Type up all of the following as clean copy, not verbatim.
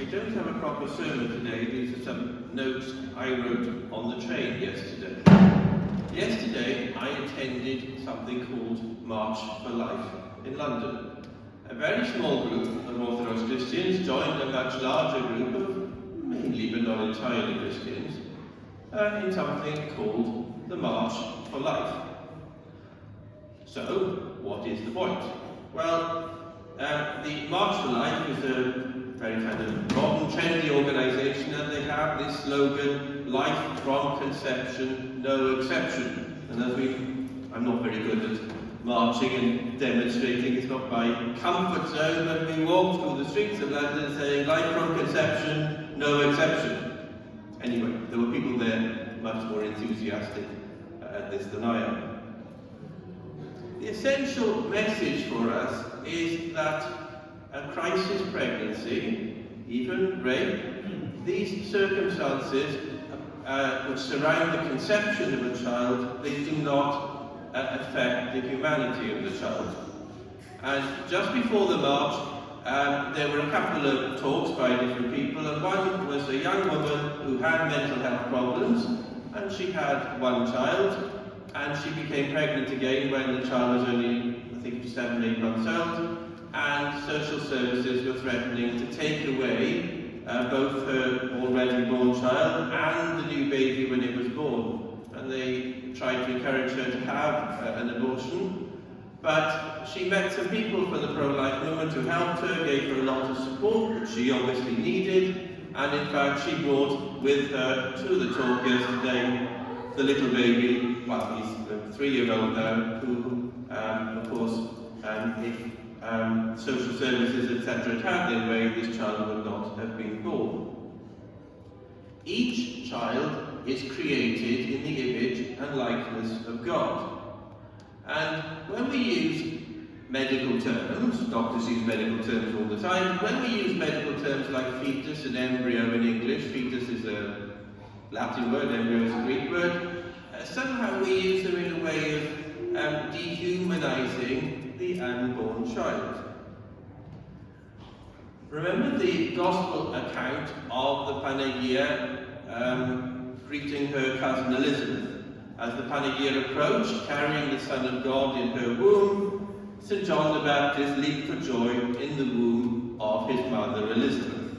I don't have a proper sermon today. These are some notes I wrote on the train yesterday. Yesterday, I attended something called March for Life in London. A very small group of Orthodox Christians joined a much larger group of mainly but not entirely Christians in something called the March for Life. So, what is the point? Well, the March for Life is a very kind of modern, trendy organisation, and they have this slogan, life from conception, no exception. And as I'm not very good at marching and demonstrating, it's not my comfort zone, but we walk through the streets of London saying, life from conception, no exception. Anyway, there were people there much more enthusiastic at this than I am. The essential message for us is that a crisis pregnancy, even rape, these circumstances which surround the conception of a child, they do not affect the humanity of the child. And just before the march, there were a couple of talks by different people, and one was a young woman who had mental health problems, and she had one child, and she became pregnant again when the child was only, I think, 7 or 8 months old, and social services were threatening to take away both her already born child and the new baby when it was born. And they tried to encourage her to have an abortion, but she met some people from the pro-life movement who helped her, gave her a lot of support, which she obviously needed, and in fact she brought with her to the talk yesterday the little baby, well, he's a 3-year-old now, who, of course, if social services, etc. had their way, this child would not have been born. Each child is created in the image and likeness of God. And when we use medical terms, doctors use medical terms all the time, when we use medical terms like fetus and embryo in English, fetus is a Latin word, embryo is a Greek word, somehow we use them in a way of dehumanizing the unborn child. Remember the Gospel account of the Panagia greeting her cousin Elizabeth. As the Panagia approached, carrying the Son of God in her womb, St. John the Baptist leaped for joy in the womb of his mother Elizabeth.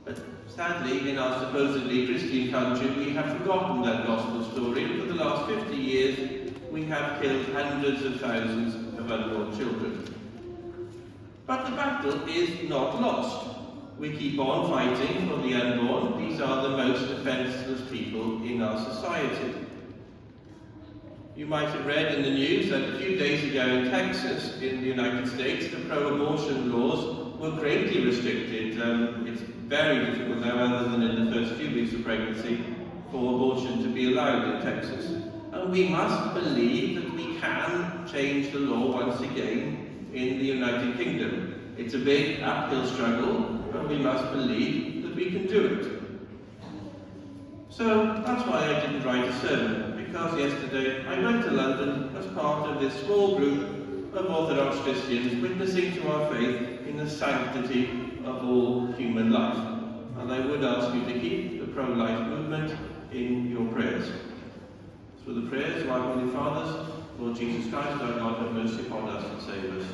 But sadly, in our supposedly Christian country, we have forgotten that Gospel story, and for the last 50 years, we have killed hundreds of thousands of unborn children. But the battle is not lost. We keep on fighting for the unborn. These are the most defenseless people in our society. You might have read in the news that a few days ago in Texas, in the United States, the pro-abortion laws were greatly restricted. It's very difficult now, other than in the first few weeks of pregnancy, for abortion to be allowed in Texas. And we must believe that we can change the law once again in the United Kingdom. It's a big uphill struggle, but we must believe that we can do it. So that's why I didn't write a sermon, because yesterday I went to London as part of this small group of Orthodox Christians witnessing to our faith in the sanctity of all human life. And I would ask you to keep the pro-life movement in your prayers. Through the prayers of our Holy Fathers, Lord Jesus Christ, our God, have mercy upon us and save us.